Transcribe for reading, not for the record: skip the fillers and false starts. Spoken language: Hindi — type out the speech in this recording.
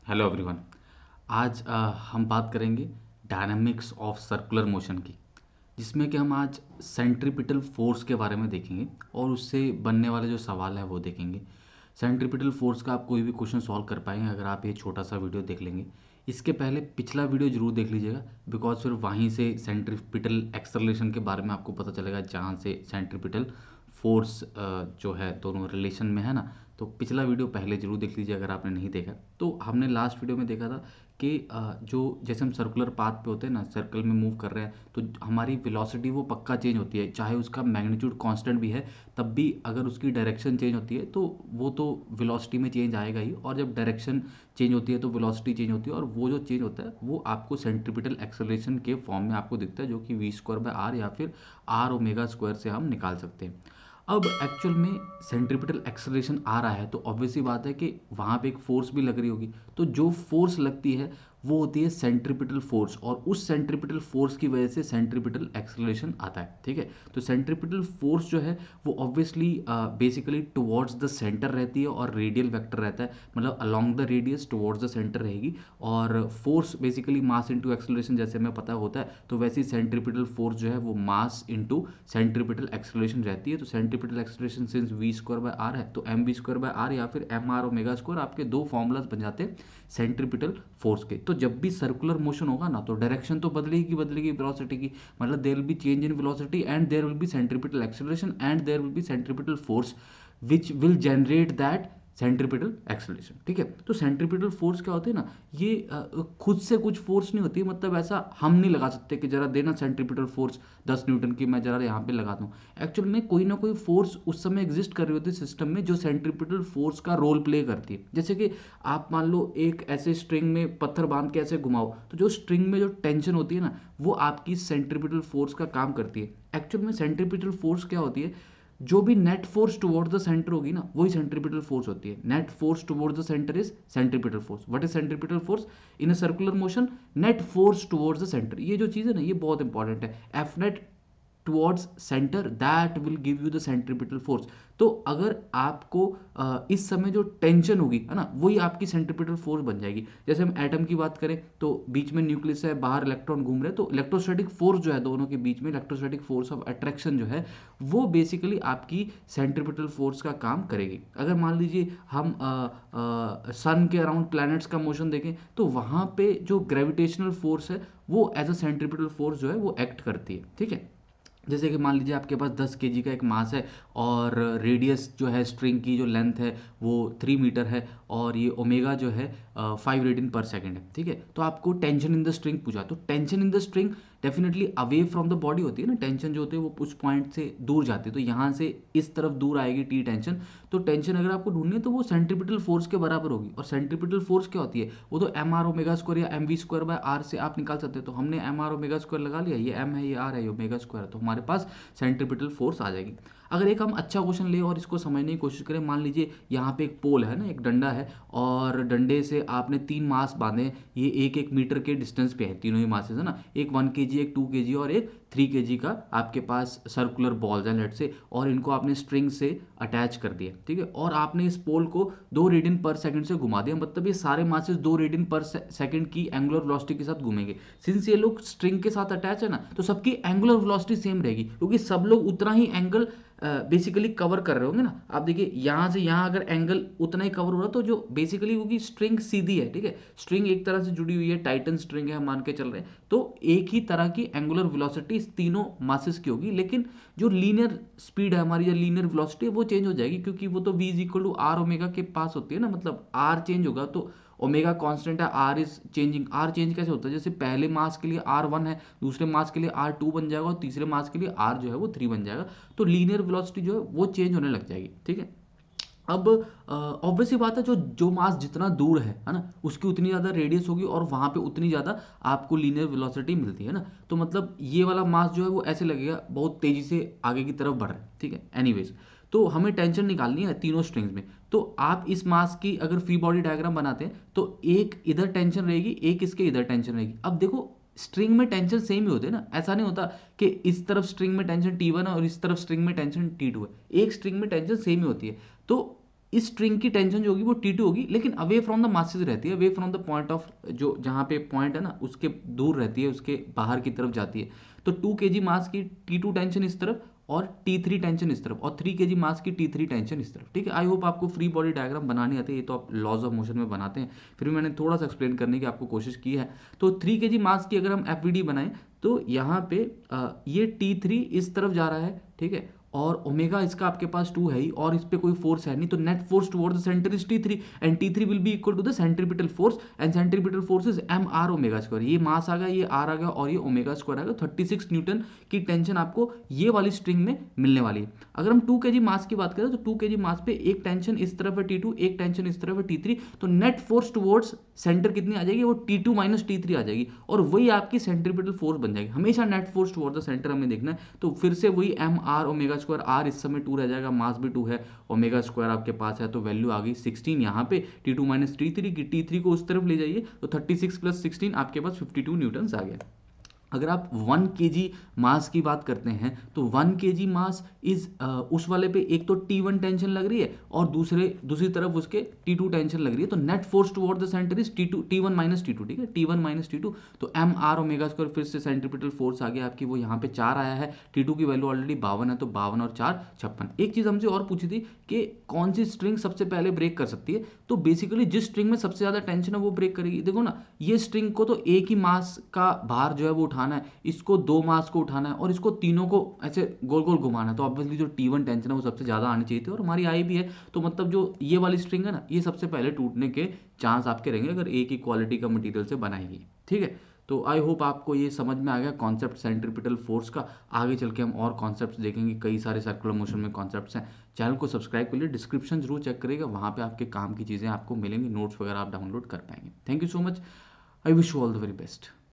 Hello everyone. आज हम बात करेंगे डायनामिक्स ऑफ सर्कुलर मोशन की, जिसमें कि हम आज सेंट्रीपिटल फोर्स के बारे में देखेंगे और उससे बनने वाले जो सवाल है वो देखेंगे। सेंट्रीपिटल फोर्स का आप कोई भी क्वेश्चन सॉल्व कर पाएंगे अगर आप ये छोटा सा वीडियो देख लेंगे। इसके पहले पिछला वीडियो जरूर देख लीजिएगा, बिकॉज फिर वहीं से सेंट्रीपिटल एक्सेलरेशन के बारे में आपको पता चलेगा, जहाँ से सेंट्रीपिटल फोर्स जो है दोनों रिलेशन में है ना। तो पिछला वीडियो पहले जरूर देख लीजिए अगर आपने नहीं देखा। तो हमने लास्ट वीडियो में देखा था कि जो जैसे हम सर्कुलर पाथ पे होते हैं ना, सर्कल में मूव कर रहे हैं, तो हमारी वेलोसिटी वो पक्का चेंज होती है, चाहे उसका मैग्नीट्यूड कांस्टेंट भी है तब भी अगर उसकी डायरेक्शन चेंज होती है तो वो तो वेलोसिटी में चेंज आएगा ही, और जब डायरेक्शन चेंज होती है तो वेलोसिटी चेंज होती है, और वो जो चेंज होता है वो आपको सेंट्रीपिटल एक्सेलरेशन के फॉर्म में आपको दिखता है, जो कि वी स्क्वायर बाय आर या फिर आर ओमेगा स्क्वायर से हम निकाल सकते हैं। अब एक्चुअल में सेंट्रीपिटल एक्सेलरेशन आ रहा है तो ऑब्वियसली बात है कि वहाँ पे एक फोर्स भी लग रही होगी, तो जो फोर्स लगती है वो होती है सेंट्रीपिटल फोर्स, और उस सेंट्रीपिटल फोर्स की वजह से सेंट्रीपिटल एक्सेलरेशन आता है। ठीक है, तो सेंट्रीपिटल फोर्स जो है वो obviously basically towards the centre रहती है और रेडियल वेक्टर रहता है, मतलब along the radius towards the centre रहेगी। और force basically mass into acceleration जैसे हमें पता होता है, तो वैसे ही सेंट्रीपिटल फोर्स जो है वो मास इनटू सेंट्रीपिटल एक्सेलरेशन रहती है। तो centripetal acceleration since v square by r है तो m v square by r या फिर एम आर ओमेगा स्क्वायर, आपके दो फॉर्मूलाज बन जाते हैं सेंट्रीपिटल फोर्स के। तो जब भी सर्कुलर मोशन होगा ना तो डायरेक्शन तो बदलेगी बदलेगी वेलोसिटी की, मतलब there will be change in velocity and there will be centripetal acceleration and there will be centripetal force which will generate that centripetal acceleration. ठीक है, तो सेंट्रीपिटल फोर्स क्या होती है ना, ये खुद से कुछ फोर्स नहीं होती, मतलब ऐसा हम नहीं लगा सकते कि जरा देना सेंट्रीपिटल फोर्स 10 न्यूटन की मैं जरा यहाँ पे लगा दूँ। एक्चुअल में कोई ना कोई फोर्स उस समय एग्जिस्ट कर रही होती है सिस्टम में जो सेंट्रीपिटल फोर्स का रोल प्ले करती है। जैसे कि आप मान लो एक ऐसे स्ट्रिंग में पत्थर बांध के ऐसे घुमाओ, तो जो स्ट्रिंग में जो टेंशन होती है ना वो आपकी सेंट्रीपिटल फोर्स का काम करती है। एक्चुअल में सेंट्रीपिटल फोर्स क्या होती है, जो भी net force towards the centre होगी ना वही सेंट्रीपिटल फोर्स होती है। Net force towards the centre is centripetal force. What is centripetal force in a circular motion? Net force towards the centre. ये जो चीज़ है ना ये बहुत इंपॉर्टेंट है। F net towards centre that will give you the centripetal force. तो अगर आपको इस समय जो टेंशन होगी है ना वही आपकी सेंट्रीपिटल फोर्स बन जाएगी। जैसे हम एटम की बात करें तो बीच में न्यूक्लियस है, बाहर इलेक्ट्रॉन घूम रहे हैं, तो इलेक्ट्रोस्टैटिक फोर्स जो है दोनों के बीच में, इलेक्ट्रोस्टैटिक फोर्स ऑफ अट्रैक्शन जो है वो बेसिकली आपकी सेंट्रीपिटल फोर्स का काम करेगी। अगर मान लीजिए हम सन के अराउंड प्लैनेट्स का मोशन देखें तो वहाँ पे जो ग्रेविटेशनल फोर्स है वो एज अ सेंट्रीपिटल फोर्स जो है वो एक्ट करती है। ठीक है, जैसे कि मान लीजिए आपके पास 10 kg का एक मास है और रेडियस जो है स्ट्रिंग की जो लेंथ है वो 3 मीटर है, और ये ओमेगा जो है 5 रेडियन पर सेकेंड है। ठीक है, तो आपको टेंशन इन द स्ट्रिंग पूछा, तो tension in the string definitely away from the body होती है ना, टेंशन जो होती है वो उस पॉइंट से दूर जाती है, तो यहाँ से इस तरफ दूर आएगी टी टेंशन। तो टेंशन अगर आपको ढूंढनी है तो वो सेंट्रीपिटल फोर्स के बराबर होगी। और सेंट्रीपिटल फोर्स क्या होती है, वो तो एम आर ओमेगा स्क्वायर या m v square by r से आप निकाल सकते हैं। तो हमने एम आर ओमेगा स्क्वायर लगा लिया, ये एम है ये आर है ये ओमेगा स्क्वायर है, तो हमारे पास सेंट्रीपिटल फोर्स आ जाएगी। अगर एक हम अच्छा क्वेश्चन ले और इसको समझने की कोशिश करें, मान लीजिए यहाँ पे एक पोल है ना, एक डंडा है, और डंडे से आपने 3 मास बांधे, ये 1-1 मीटर के डिस्टेंस पे है तीनों ही मासेस है ना, एक 1 kg एक 2 kg और एक 3 kg का आपके पास सर्कुलर बॉल्स हैं लेट से, और इनको आपने स्ट्रिंग से अटैच कर दिया। ठीक है, और आपने इस पोल को 2 रेडियन पर सेकंड से घुमा दिया, मतलब ये सारे मासेस 2 रेडियन पर सेकंड की एंगुलर वेलोसिटी के साथ घूमेंगे। सिंस ये लोग स्ट्रिंग के साथ अटैच है ना तो सबकी एंगुलर वेलोसिटी सेम रहेगी, क्योंकि सब लोग उतना ही एंगल बेसिकली कवर कर रहे होंगे ना। आप देखिए यहाँ से यहाँ अगर एंगल उतना ही कवर हो रहा तो जो बेसिकली होगी स्ट्रिंग सीधी है। ठीक है, स्ट्रिंग एक तरह से जुड़ी हुई है, टाइटन स्ट्रिंग है हम मान के चल रहे हैं, तो एक ही तरह की एंगुलर वेलोसिटी इस तीनों मासेस की होगी, लेकिन जो लीनियर स्पीड है हमारी या लीनियर वेलोसिटी है वो चेंज हो जाएगी, क्योंकि वो तो v is equal to r omega के पास होती है ना, मतलब आर चेंज होगा तो ओमेगा कांस्टेंट है, r is changing. R change कैसे होता है, जैसे पहले मास के लिए आर 1 है, दूसरे मास के लिए आर 2 बन जाएगा, और तीसरे मास के लिए आर जो है वो 3 बन जाएगा, तो लीनियर वेलोसिटी जो है वो चेंज होने लग जाएगी। ठीक है, अब ऑब्वियसली बात है जो जो मास जितना दूर है ना उसकी उतनी ज़्यादा रेडियस होगी और वहाँ पे उतनी ज़्यादा आपको लीनियर वेलोसिटी मिलती है ना, तो मतलब ये वाला मास जो है वो ऐसे लगेगा बहुत तेज़ी से आगे की तरफ बढ़ रहा है। ठीक है, एनीवेज, तो हमें टेंशन निकालनी है तीनों स्ट्रिंग्स में। तो आप इस मास की अगर फ्री बॉडी डायग्राम बनाते हैं तो एक इधर टेंशन रहेगी, एक इसके इधर टेंशन रहेगी। अब देखो स्ट्रिंग में टेंशन सेम ही होते हैं ना, ऐसा नहीं होता कि इस तरफ स्ट्रिंग में टेंशन T1 है और इस तरफ स्ट्रिंग में टेंशन T2 है, एक स्ट्रिंग में टेंशन सेम ही होती है। तो इस स्ट्रिंग की टेंशन जो होगी वो T2 होगी, लेकिन अवे फ्रॉम द मासेस रहती है, away from the point of, जो जहाँ पे पॉइंट है ना उसके दूर रहती है, उसके बाहर की तरफ जाती है। तो 2 kg मास की T2 टेंशन इस तरफ और T3 टेंशन इस तरफ, और 3 kg मास की T3 टेंशन इस तरफ। ठीक है, आई होप आपको फ्री बॉडी डायग्राम बनानी आती है, ये तो आप लॉज ऑफ मोशन में बनाते हैं, फिर भी मैंने थोड़ा सा एक्सप्लेन करने की आपको कोशिश की है। तो 3 kg मास की अगर हम एफवीडी बनाएं तो यहाँ पे ये T3 इस तरफ जा रहा है, ठीक है, और ओमेगा इसका आपके पास 2 है ही, और इस पे कोई फोर्स है नहीं, तो net force toward the centre is T3 and T3 will be equal to the centripetal force, and centripetal force is m r omega square. ये मास आ गया, ये आर आ गया, और ये ओमेगा स्क्वायर आ गया। 36 न्यूटन की टेंशन आपको ये वाली स्ट्रिंग में मिलने वाली है। अगर हम 2 kg मास की बात करें तो 2 kg मास पे एक टेंशन इस तरफ है T2, एक टेंशन इस तरफ है T3, तो नेट फोर्स टुवर्ड्स सेंटर कितनी आ जाएगी, वो T2 माइनस T3 आ जाएगी, और वही आपकी सेंट्रीपिटल फोर्स बन जाएगी। हमेशा net force toward the centre हमें देखना है, तो फिर से वही m r omega square, r इस समय 2 रह जाएगा, मास भी 2 है, ओमेगा स्क्वायर आपके पास है, तो वैल्यू आ गई 16 यहाँ पे T2 माइनस T3 की। T3 को उस तरफ ले जाइए तो 36 प्लस 16 आपके पास 52 न्यूटन आ गया। अगर आप 1 kg मास की बात करते हैं तो 1 kg मास इज उस वाले पे एक तो T1 टेंशन लग रही है और दूसरी तरफ उसके T2 टेंशन लग रही है, तो net force toward the centre is T1 minus T2। ठीक है, T1 माइनस T2, तो एम आर ओमेगा स्क्वायर, फिर से सेंट्रीपिटल फोर्स आ गया आपकी, वो यहाँ पे 4 आया है, T2 की वैल्यू ऑलरेडी 52 है, तो 52 और 4 56। एक चीज़ हमसे और पूछी थी कि कौन सी स्ट्रिंग सबसे पहले ब्रेक कर सकती है, तो बेसिकली जिस स्ट्रिंग में सबसे ज़्यादा टेंशन है वो ब्रेक करेगी। देखो ना, ये स्ट्रिंग को तो एक ही मास का भार जो है वो उठाना है, इसको 2 मास को उठाना है, और इसको तीनों को ऐसे गोल गोल घुमाना है, तो ऑब्वियसली जो T1 टेंशन है वो सबसे ज़्यादा आनी चाहिए थी, और हमारी आई भी है। तो मतलब जो ये वाली स्ट्रिंग है ना, ये सबसे पहले टूटने के चांस आपके रहेंगे अगर एक ही क्वालिटी का मटेरियल से बनाएगी। ठीक है, तो आई होप आपको ये समझ में आ गया कॉन्सेप्ट सेंट्रीपिटल फोर्स का। आगे चल के हम और कॉन्सेप्ट्स देखेंगे, कई सारे सर्कुलर मोशन में कॉन्सेप्ट्स हैं। चैनल को सब्सक्राइब कर लिए, डिस्क्रिप्शन जरूर चेक करिएगा, वहाँ पे आपके काम की चीज़ें आपको मिलेंगी, नोट्स वगैरह आप डाउनलोड कर पाएंगे। Thank you so much, I wish you all the very best.